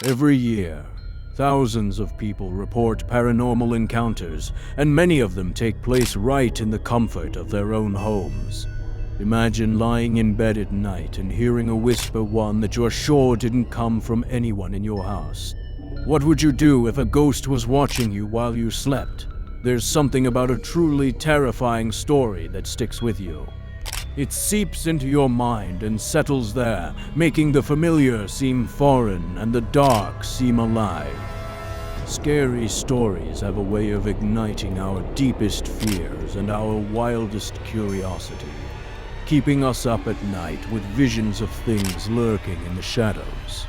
Every year, thousands of people report paranormal encounters, and many of them take place right in the comfort of their own homes. Imagine lying in bed at night and hearing a whisper, one that you're sure didn't come from anyone in your house. What would you do if a ghost was watching you while you slept? There's something about a truly terrifying story that sticks with you. It seeps into your mind and settles there, making the familiar seem foreign and the dark seem alive. Scary stories have a way of igniting our deepest fears and our wildest curiosity, keeping us up at night with visions of things lurking in the shadows.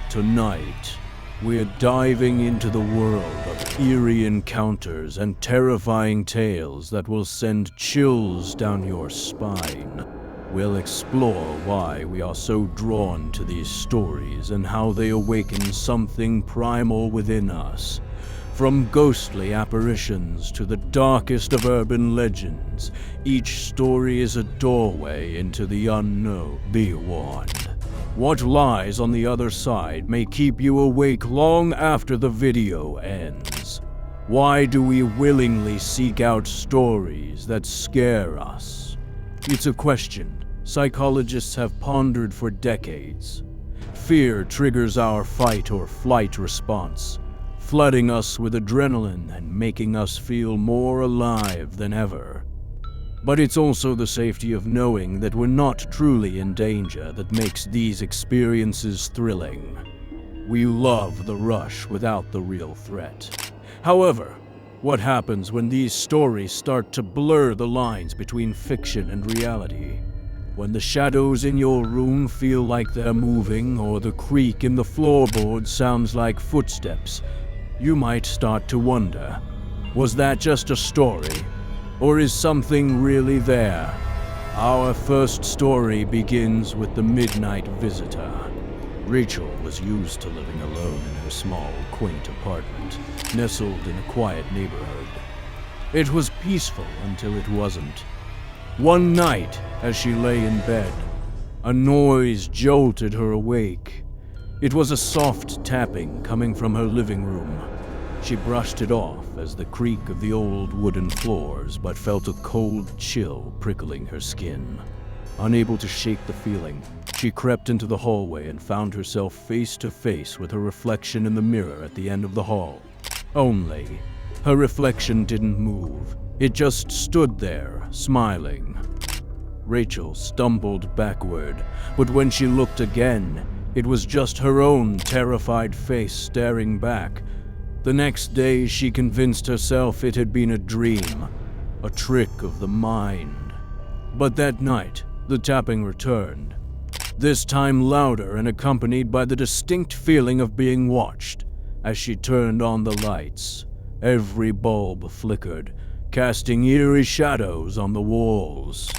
Tonight, we're diving into the world of eerie encounters and terrifying tales that will send chills down your spine. We'll explore why we are so drawn to these stories and how they awaken something primal within us. From ghostly apparitions to the darkest of urban legends, each story is a doorway into the unknown. Be warned. What lies on the other side may keep you awake long after the video ends. Why do we willingly seek out stories that scare us? It's a question psychologists have pondered for decades. Fear triggers our fight or flight response, flooding us with adrenaline and making us feel more alive than ever. But it's also the safety of knowing that we're not truly in danger that makes these experiences thrilling. We love the rush without the real threat. However, what happens when these stories start to blur the lines between fiction and reality? When the shadows in your room feel like they're moving, or the creak in the floorboard sounds like footsteps, you might start to wonder, was that just a story? Or is something really there? Our first story begins with the midnight visitor. Rachel was used to living alone in her small, quaint apartment, nestled in a quiet neighborhood. It was peaceful until it wasn't. One night, as she lay in bed, a noise jolted her awake. It was a soft tapping coming from her living room. She brushed it off as the creak of the old wooden floors, but felt a cold chill prickling her skin. Unable to shake the feeling, she crept into the hallway and found herself face to face with her reflection in the mirror at the end of the hall. Only, her reflection didn't move. It just stood there, smiling. Rachel stumbled backward, but when she looked again, it was just her own terrified face staring back. The next day, she convinced herself it had been a dream, a trick of the mind. But that night, the tapping returned, this time louder and accompanied by the distinct feeling of being watched. As she turned on the lights, every bulb flickered, casting eerie shadows on the walls.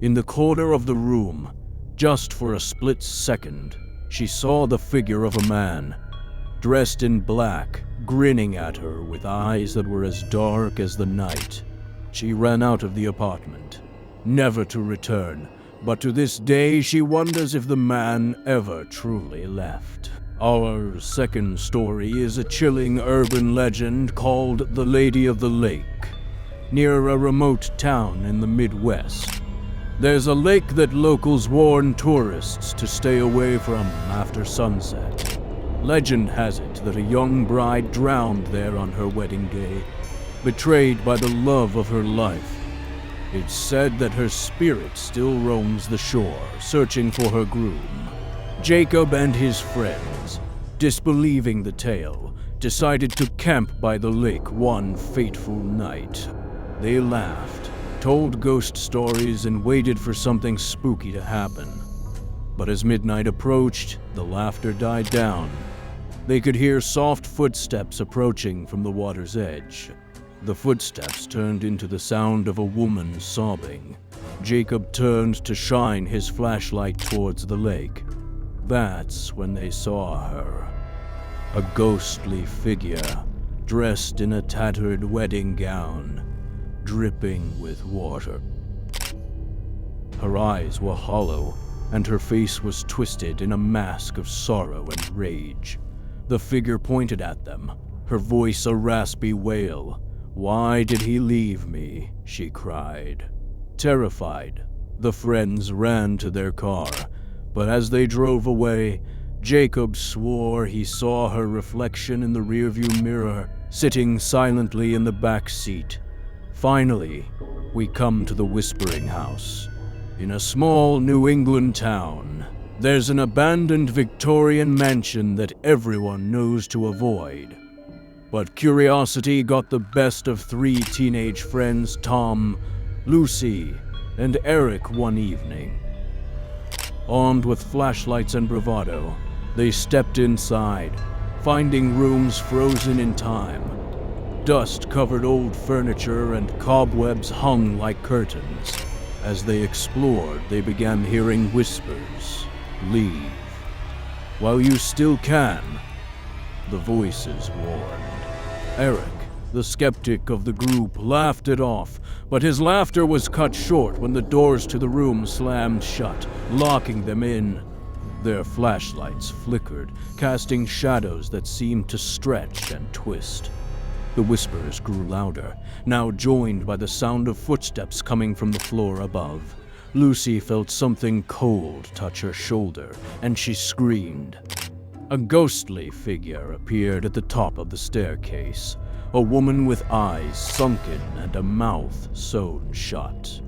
In the corner of the room, just for a split second, she saw the figure of a man, dressed in black, grinning at her with eyes that were as dark as the night. She ran out of the apartment, never to return, but to this day she wonders if the man ever truly left. Our second story is a chilling urban legend called the Lady of the Lake. Near a remote town in the Midwest, there's a lake that locals warn tourists to stay away from after sunset. Legend has it that a young bride drowned there on her wedding day, betrayed by the love of her life. It's said that her spirit still roams the shore, searching for her groom. Jacob and his friends, disbelieving the tale, decided to camp by the lake one fateful night. They laughed, told ghost stories, and waited for something spooky to happen. But as midnight approached, the laughter died down. They could hear soft footsteps approaching from the water's edge. The footsteps turned into the sound of a woman sobbing. Jacob turned to shine his flashlight towards the lake. That's when they saw her. A ghostly figure, dressed in a tattered wedding gown, dripping with water. Her eyes were hollow, and her face was twisted in a mask of sorrow and rage. The figure pointed at them, her voice a raspy wail. "Why did he leave me?" she cried. Terrified, the friends ran to their car, but as they drove away, Jacob swore he saw her reflection in the rearview mirror, sitting silently in the back seat. Finally, we come to the Whispering House. In a small New England town, there's an abandoned Victorian mansion that everyone knows to avoid. But curiosity got the best of 3 teenage friends, Tom, Lucy, and Eric, one evening. Armed with flashlights and bravado, they stepped inside, finding rooms frozen in time. Dust-covered old furniture and cobwebs hung like curtains. As they explored, they began hearing whispers. "Leave while you still can," the voices warned. Eric, the skeptic of the group, laughed it off, but his laughter was cut short when the doors to the room slammed shut, locking them in. Their flashlights flickered, casting shadows that seemed to stretch and twist. The whispers grew louder, now joined by the sound of footsteps coming from the floor above. Lucy felt something cold touch her shoulder, and she screamed. A ghostly figure appeared at the top of the staircase, a woman with eyes sunken and a mouth sewn shut.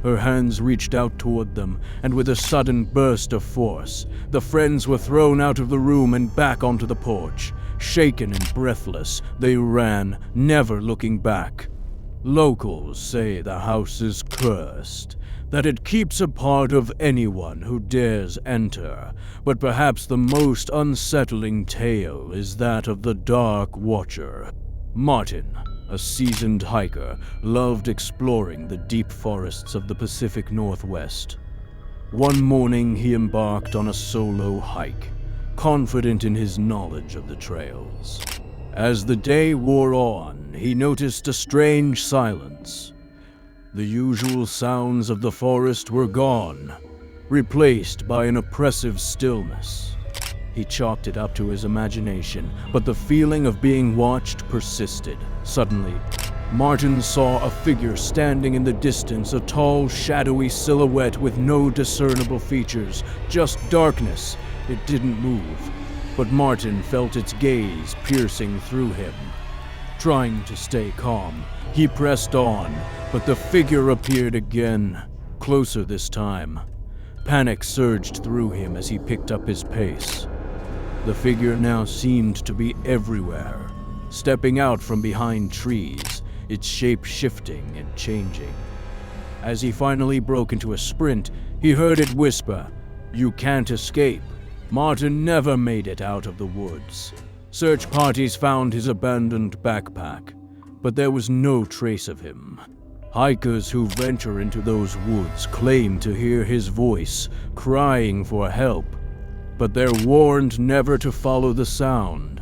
Her hands reached out toward them, and with a sudden burst of force, the friends were thrown out of the room and back onto the porch. Shaken and breathless, they ran, never looking back. Locals say the house is cursed, that it keeps a part of anyone who dares enter, but perhaps the most unsettling tale is that of the Dark Watcher. Martin, a seasoned hiker, loved exploring the deep forests of the Pacific Northwest. One morning he embarked on a solo hike, confident in his knowledge of the trails. As the day wore on, he noticed a strange silence. The usual sounds of the forest were gone, replaced by an oppressive stillness. He chalked it up to his imagination, but the feeling of being watched persisted. Suddenly, Martin saw a figure standing in the distance, a tall, shadowy silhouette with no discernible features, just darkness. It didn't move, but Martin felt its gaze piercing through him. Trying to stay calm, he pressed on, but the figure appeared again, closer this time. Panic surged through him as he picked up his pace. The figure now seemed to be everywhere, stepping out from behind trees, its shape shifting and changing. As he finally broke into a sprint, he heard it whisper, "You can't escape." Martin never made it out of the woods. Search parties found his abandoned backpack, but there was no trace of him. Hikers who venture into those woods claim to hear his voice, crying for help, but they're warned never to follow the sound.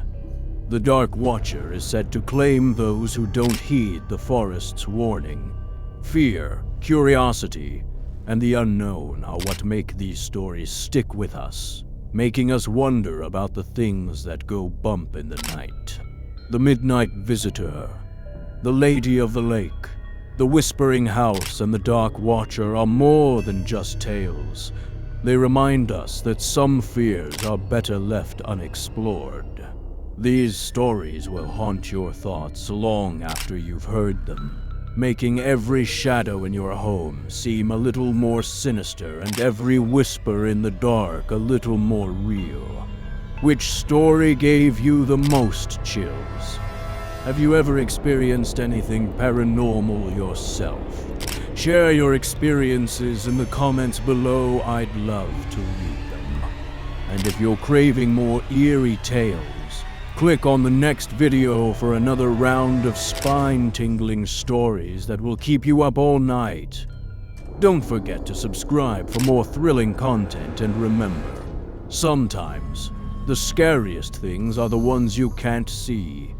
The Dark Watcher is said to claim those who don't heed the forest's warning. Fear, curiosity, and the unknown are what make these stories stick with us, making us wonder about the things that go bump in the night. The Midnight Visitor, the Lady of the Lake, the Whispering House, and the Dark Watcher are more than just tales. They remind us that some fears are better left unexplored. These stories will haunt your thoughts long after you've heard them, making every shadow in your home seem a little more sinister and every whisper in the dark a little more real. Which story gave you the most chills? Have you ever experienced anything paranormal yourself? Share your experiences in the comments below. I'd love to read them. And if you're craving more eerie tales, click on the next video for another round of spine-tingling stories that will keep you up all night. Don't forget to subscribe for more thrilling content, and remember, sometimes the scariest things are the ones you can't see.